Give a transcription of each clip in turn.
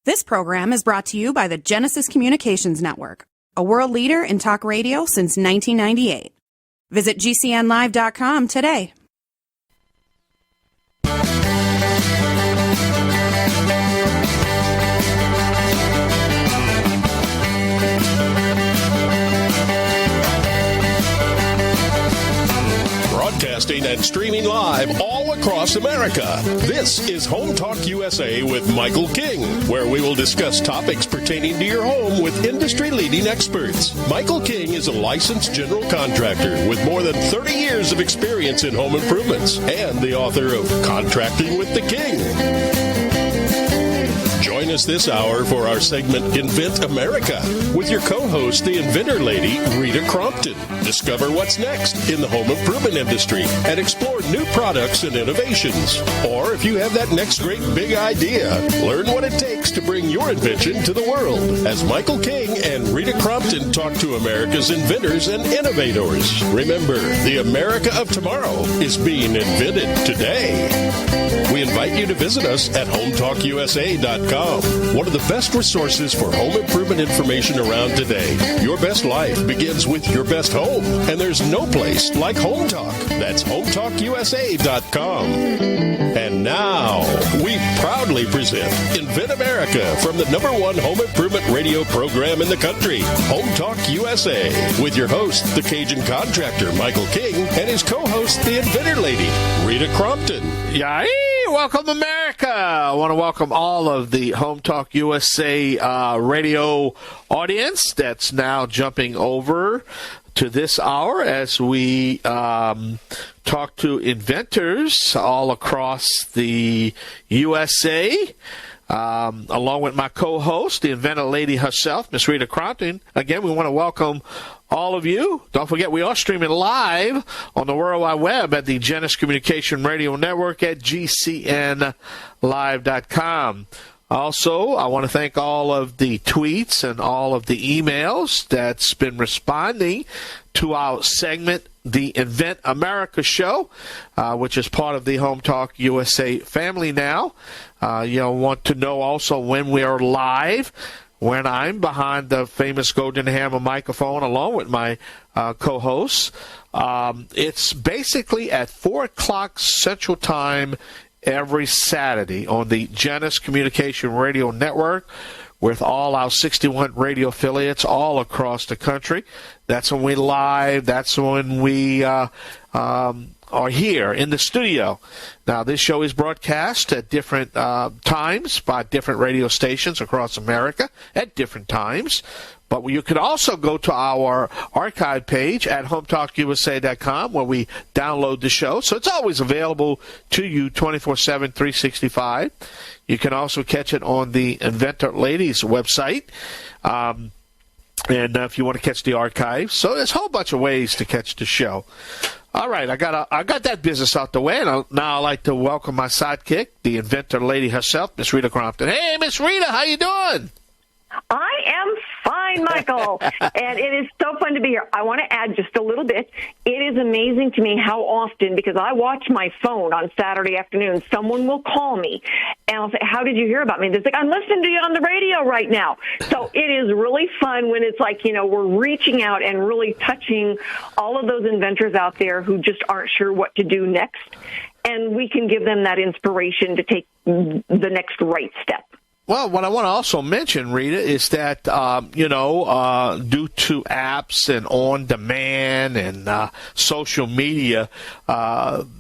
This program is brought to you by the Genesis Communications Network, a world leader in talk radio since 1998. Visit GCNlive.com today. Broadcasting and streaming live all across America. This is Home Talk USA with Michael King, where we will discuss topics pertaining to your home with industry-leading experts. Michael King is a licensed general contractor with more than 30 years of experience in home improvements and the author of Contracting with the King. Join us this hour for our segment Invent America with your co-host, the inventor lady, Rita Crompton. Discover what's next in the home improvement industry and explore new products and innovations. Or if you have that next great big idea, learn what it takes to bring your invention to the world. As Michael King and Rita Crompton talk to America's inventors and innovators. Remember, the America of tomorrow is being invented today. We invite you to visit us at HomeTalkUSA.com. One of the best resources for home improvement information around today. Your best life begins with your best home, and there's no place like Home Talk. That's HomeTalkUSA.com. And now, we proudly present Invent America from the #1 home improvement radio program in the country, Home Talk USA, with your host, the Cajun contractor, Michael King, and his co-host, the inventor lady, Rita Crompton. Yay! Welcome, America! I want to welcome all of the Home Talk USA radio audience that's now jumping over to this hour as we talk to inventors all across the USA, along with my co-host, the inventor lady herself, Miss Rita Crompton. Again, we want to welcome all of you. Don't forget, we are streaming live on the World Wide Web at the Genesis Communication Radio Network at GCNlive.com. Also, I want to thank all of the tweets and all of the emails that's been responding to our segment, the Invent America Show, which is part of the Home Talk USA family now. You'll want to know also when we are live, when I'm behind the famous Golden Hammer microphone along with my co-hosts. It's basically at 4 o'clock Central Time every Saturday on the Genesis Communication Radio Network with all our 61 radio affiliates all across the country. That's when we live. That's when we are here in the studio. Now, this show is broadcast at different times by different radio stations across America at different times. But you can also go to our archive page at HomeTalkUSA.com where we download the show. So it's always available to you 24/7, 365. You can also catch it on the Inventor Ladies website. And if you want to catch the archive. So there's a whole bunch of ways to catch the show. All right, I got that business out the way, and now I'd like to welcome my sidekick, the inventor lady herself, Miss Rita Crompton. Hey, Miss Rita, how you doing? I am fine, Michael, and it is so fun to be here. I want to add just a little bit. It is amazing to me how often, because I watch my phone on Saturday afternoon, someone will call me, and I'll say, how did you hear about me? They're like, I'm listening to you on the radio right now. So it is really fun when it's like, we're reaching out and really touching all of those inventors out there who just aren't sure what to do next, and we can give them that inspiration to take the next right step. Well, what I want to also mention, Rita, is that, due to apps and on-demand and social media,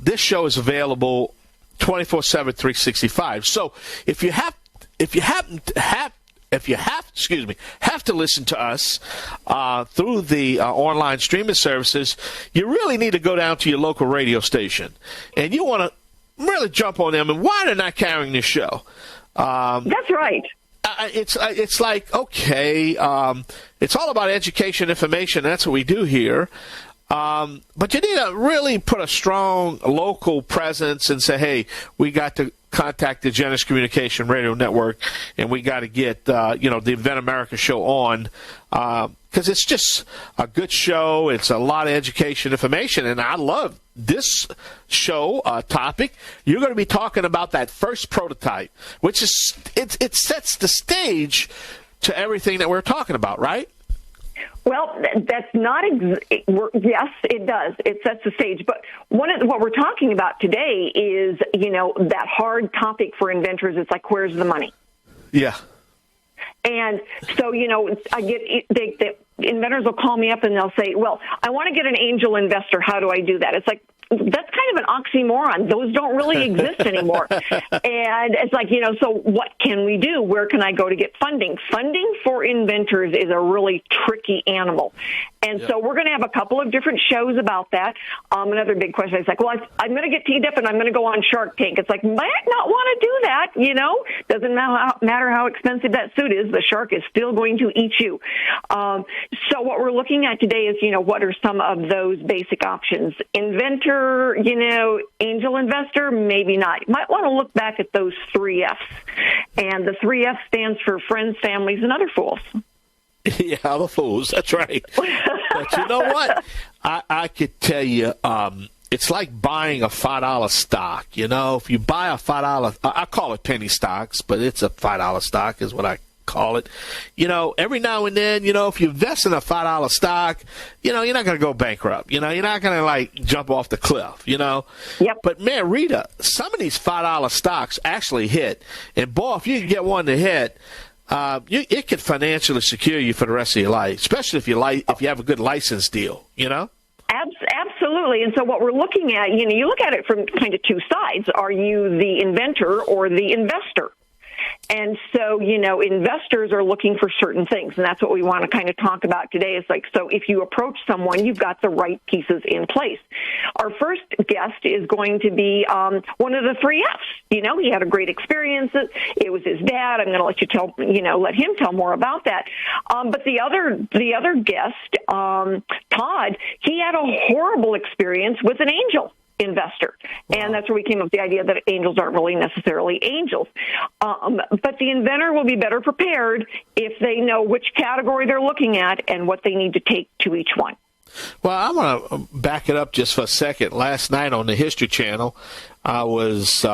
this show is available 24/7, 365. So if you have to listen to us through the online streaming services, you really need to go down to your local radio station. And you want to really jump on them. And why they're not carrying this show? That's right. It's like, okay, it's all about education, information. That's what we do here. But you need to really put a strong local presence and say, hey, we got to contact the Genesis Communication Radio Network, and we got to get, the Invent America show on, because it's just a good show. It's a lot of education, information, and I love this show topic, you're going to be talking about that first prototype, which is it sets the stage to everything that we're talking about, right? Well, that's not yes, it does. It sets the stage. But what we're talking about today is, that hard topic for inventors. It's like, where's the money? Yeah. And so, I get the inventors will call me up and they'll say, well, I want to get an angel investor. How do I do that? It's like, that's kind of an oxymoron. Those don't really exist anymore. And it's like, so what can we do? Where can I go to get funding? Funding for inventors is a really tricky animal. And so we're going to have a couple of different shows about that. Another big question is like, well, I'm going to get teed up and I'm going to go on Shark Tank. It's like, might not want to do that, Doesn't matter how expensive that suit is, the shark is still going to eat you. So what we're looking at today is, what are some of those basic options? Inventor, angel investor, maybe not. You might want to look back at those 3 F's. And the 3 F stands for friends, families, and other fools. Yeah, other fools. That's right. But you know what? I could tell you, it's like buying a $5 stock. If you buy a $5, I call it penny stocks, but it's a $5 stock is what I call it. Every now and then, if you invest in a $5 stock, you're not going to go bankrupt. You're not going to jump off the cliff, Yep. But man, Rita, some of these $5 stocks actually hit. And boy, if you can get one to hit, it could financially secure you for the rest of your life, especially if you have a good license deal, Absolutely. And so what we're looking at, you look at it from kind of two sides. Are you the inventor or the investor? And so, investors are looking for certain things, and that's what we want to kind of talk about today. Is like, so if you approach someone, you've got the right pieces in place. Our first guest is going to be one of the 3 F's. He had a great experience. It was his dad. I'm going to let him tell more about that. But the other guest, Todd, he had a horrible experience with an angel investor. And that's where we came up with the idea that angels aren't really necessarily angels. But the inventor will be better prepared if they know which category they're looking at and what they need to take to each one. Well, I want to back it up just for a second. Last night on the History Channel, I was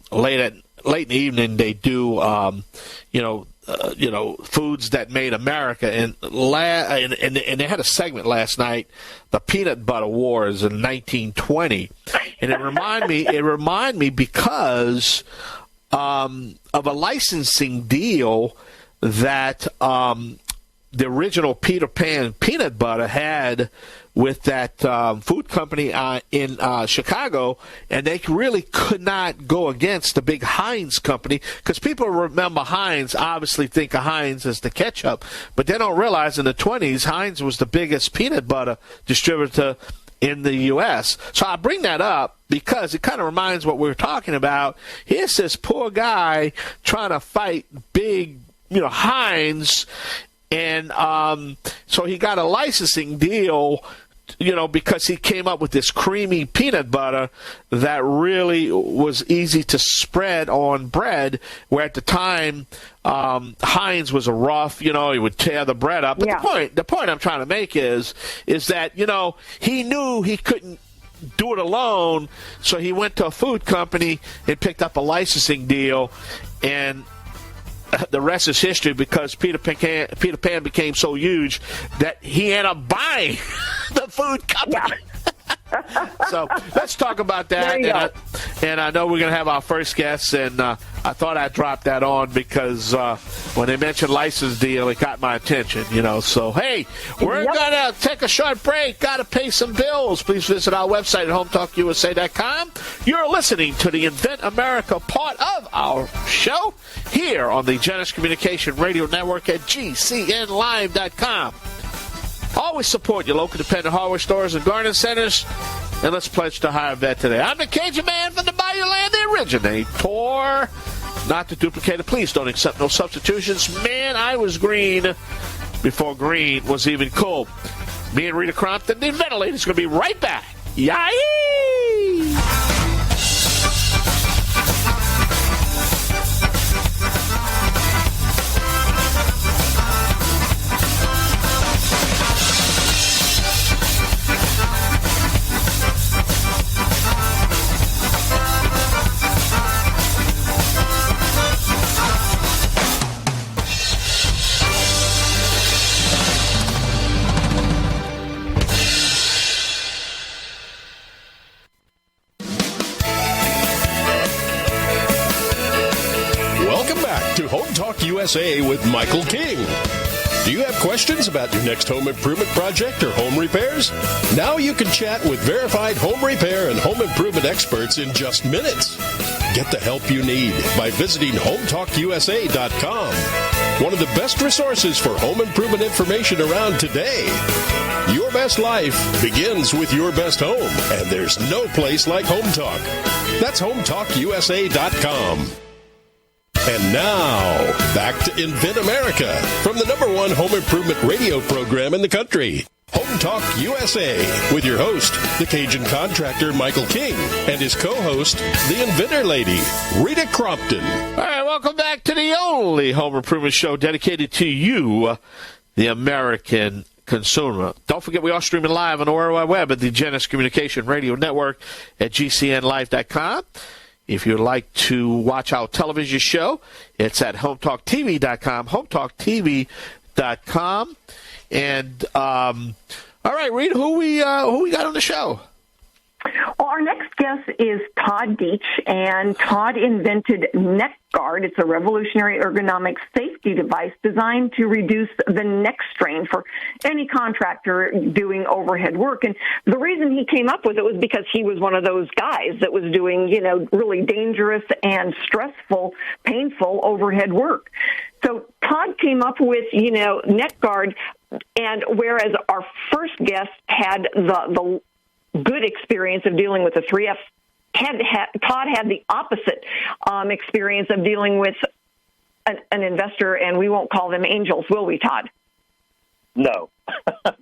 late in the evening. They do, foods that made America, and they had a segment last night, the Peanut Butter Wars in 1920, and it reminded me because of a licensing deal that the original Peter Pan peanut butter had with that food company in Chicago, and they really could not go against the big Heinz company, because people remember Heinz, obviously think of Heinz as the ketchup, but they don't realize in the 20s, Heinz was the biggest peanut butter distributor in the U.S. So I bring that up because it kind of reminds what we're talking about. Here's this poor guy trying to fight big, Heinz, and so he got a licensing deal, because he came up with this creamy peanut butter that really was easy to spread on bread, where at the time Heinz was a rough, he would tear the bread up. But the point I'm trying to make is that, he knew he couldn't do it alone, so he went to a food company and picked up a licensing deal, and the rest is history, because Peter Pan became so huge that he ended up buying the food company. Yeah. So let's talk about that. And I know we're going to have our first guest, and I thought I'd drop that on because when they mentioned license deal, it got my attention, So, hey, we're going to take a short break. Got to pay some bills. Please visit our website at hometalkusa.com. You're listening to the Invent America part of our show here on the Genesis Communication Radio Network at GCNlive.com. Always support your local independent hardware stores and garden centers. And let's pledge to hire a vet today. I'm the Cajun man from the Bayou Land, the originator. Not the duplicator. Please don't accept no substitutions. Man, I was green before green was even cool. Me and Rita Crompton, the Inventor is going to be right back. Yay! Home Talk USA with Michael King. Do you have questions about your next home improvement project or home repairs? Now you can chat with verified home repair and home improvement experts in just minutes. Get the help you need by visiting HomeTalkUSA.com. One of the best resources for home improvement information around today. Your best life begins with your best home, and there's no place like Home Talk. That's HomeTalkUSA.com. And now, back to Invent America from the #1 home improvement radio program in the country. Home Talk USA with your host, the Cajun contractor Michael King, and his co-host, the Inventor lady, Rita Crompton. All right, welcome back to the only home improvement show dedicated to you, the American consumer. Don't forget, we are streaming live on the World Wide Web at the Genesis Communication Radio Network at GCNlive.com. If you'd like to watch our television show, it's at HomeTalkTV.com, HomeTalkTV.com. And, all right, Rita, who we got on the show? Well, our next guest is Todd Deetsch, and Todd invented NeckGuard. It's a revolutionary ergonomic safety device designed to reduce the neck strain for any contractor doing overhead work. And the reason he came up with it was because he was one of those guys that was doing, really dangerous and stressful, painful overhead work. So Todd came up with, NeckGuard, and whereas our first guest had the good experience of dealing with the 3F, Todd had the opposite experience of dealing with an investor, and we won't call them angels, will we, Todd? No. All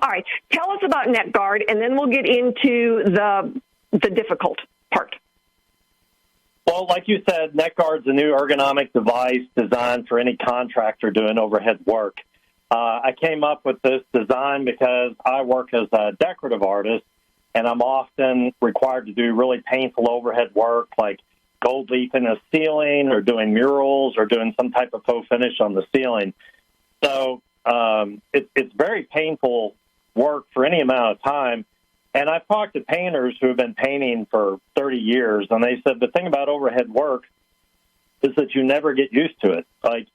right. Tell us about NeckGuard, and then we'll get into the difficult part. Well, like you said, NeckGuard's a new ergonomic device designed for any contractor doing overhead work. I came up with this design because I work as a decorative artist, and I'm often required to do really painful overhead work like gold leaf in a ceiling or doing murals or doing some type of faux finish on the ceiling. So it's very painful work for any amount of time. And I've talked to painters who have been painting for 30 years, and they said the thing about overhead work is that you never get used to it. Like,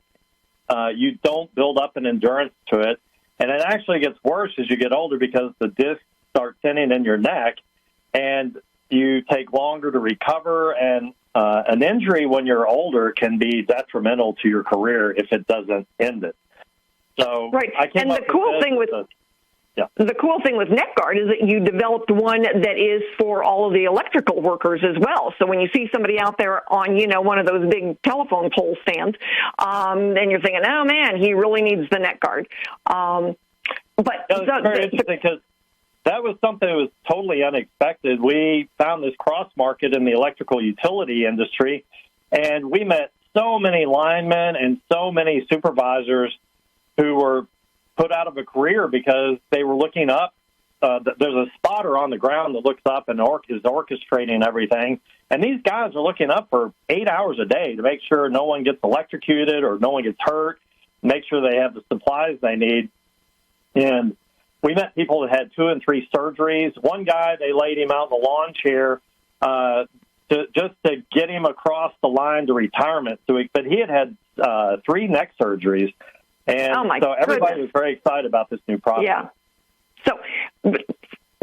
you don't build up an endurance to it. And it actually gets worse as you get older because the discs start thinning in your neck, and you take longer to recover. And an injury when you're older can be detrimental to your career if it doesn't end it. So right. I came and up the cool with thing with Yeah. The cool thing with NeckGuard is that you developed one that is for all of the electrical workers as well. So when you see somebody out there on, one of those big telephone pole stands, then you're thinking, oh, man, he really needs the NeckGuard. But it's very interesting because that was something that was totally unexpected. We found this cross-market in the electrical utility industry, and we met so many linemen and so many supervisors who were put out of a career because they were looking up. There's a spotter on the ground that looks up and is orchestrating everything. And these guys are looking up for 8 hours a day to make sure no one gets electrocuted or no one gets hurt, make sure they have the supplies they need. And we met people that had 2 and 3 surgeries. One guy, they laid him out in the lawn chair just to get him across the line to retirement. But he had 3 neck surgeries. And so everybody was very excited about this new product. Yeah. So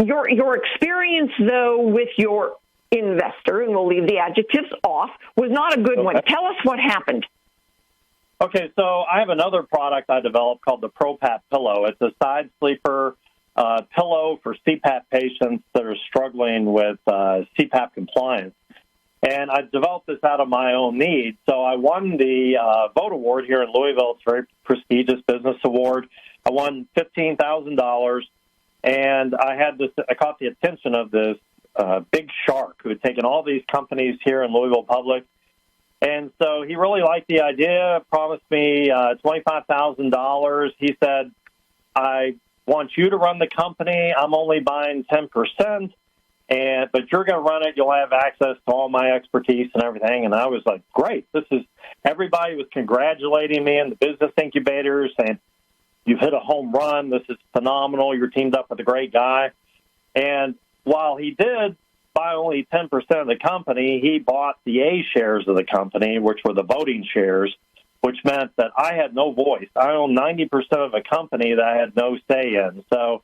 your experience, though, with your investor, and we'll leave the adjectives off, was not a good one. Tell us what happened. Okay, so I have another product I developed called the PRO-PAP pillow. It's a side sleeper pillow for CPAP patients that are struggling with CPAP compliance. And I developed this out of my own need. So I won the Vote Award here in Louisville. It's a very prestigious business award. I won $15,000, and I caught the attention of this big shark who had taken all these companies here in Louisville Public. And so he really liked the idea, promised me $25,000. He said, I want you to run the company. I'm only buying 10%. But you're going to run it. You'll have access to all my expertise and everything. And I was like, great. Everybody was congratulating me in the business incubators, saying, you've hit a home run. This is phenomenal. You're teamed up with a great guy. And while he did buy only 10% of the company, he bought the A shares of the company, which were the voting shares, which meant that I had no voice. I owned 90% of a company that I had no say in. So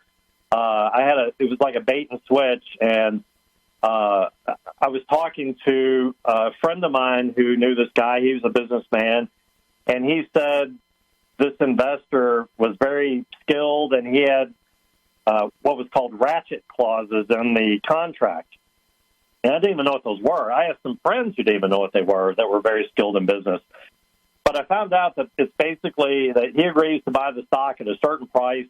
it was like a bait and switch, and I was talking to a friend of mine who knew this guy. He was a businessman, and he said this investor was very skilled, and he had what was called ratchet clauses in the contract. And I didn't even know what those were. I had some friends who didn't even know what they were that were very skilled in business. But I found out that it's basically that he agrees to buy the stock at a certain price,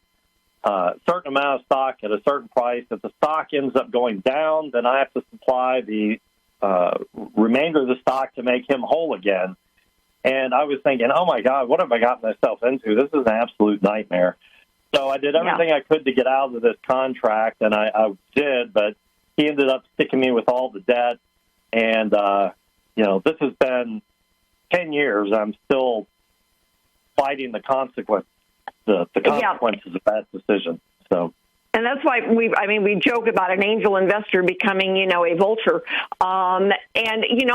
certain amount of stock at a certain price. If the stock ends up going down, then I have to supply the remainder of the stock to make him whole again. And I was thinking, oh, my God, what have I gotten myself into? This is an absolute nightmare. So I did everything I could to get out of this contract, and I did, but he ended up sticking me with all the debt. And, this has been 10 years. I'm still fighting the consequences of that decision. So. And that's why we joke about an angel investor becoming, a vulture. And,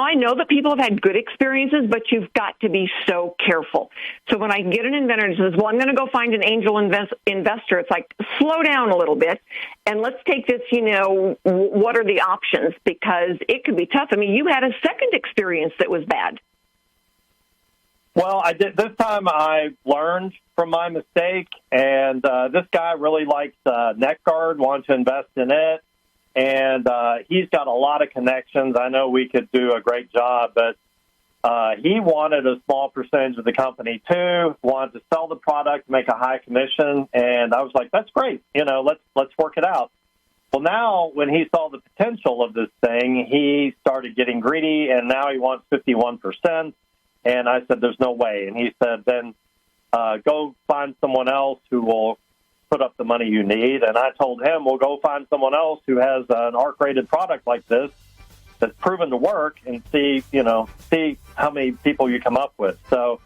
I know that people have had good experiences, but you've got to be so careful. So when I get an inventor and says, well, I'm going to go find an angel investor, it's like, slow down a little bit and let's take this, what are the options? Because it could be tough. I mean, you had a second experience that was bad. Well, I did. This time I learned from my mistake, and this guy really likes NetGuard, wanted to invest in it, and he's got a lot of connections. I know we could do a great job, but he wanted a small percentage of the company too, wanted to sell the product, make a high commission, and I was like, that's great. Let's work it out. Well, now when he saw the potential of this thing, he started getting greedy, and now he wants 51%. And I said, there's no way. And he said, then go find someone else who will put up the money you need. And I told him, well, go find someone else who has an ARC-rated product like this that's proven to work and see how many people you come up with. So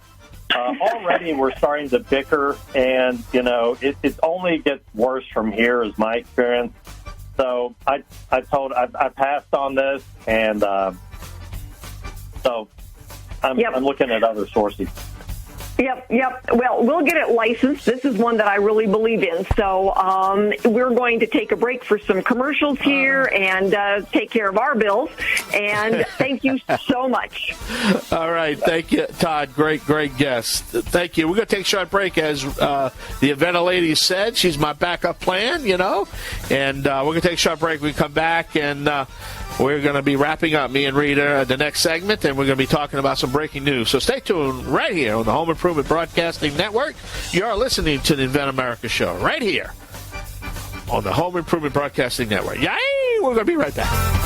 already we're starting to bicker, and, it only gets worse from here is my experience. So I passed on this, and so I'm looking at other sources. Yep. Well, we'll get it licensed. This is one that I really believe in. So we're going to take a break for some commercials here and take care of our bills. And thank you so much. All right. Thank you, Todd. Great guest. Thank you. We're going to take a short break. As the Inventor lady said, she's my backup plan, And we're going to take a short break. We come back and we're going to be wrapping up, me and Rita, the next segment, and we're going to be talking about some breaking news. So stay tuned right here on the Home Improvement Broadcasting Network. You are listening to the Invent America Show right here on the Home Improvement Broadcasting Network. Yay! We're going to be right back.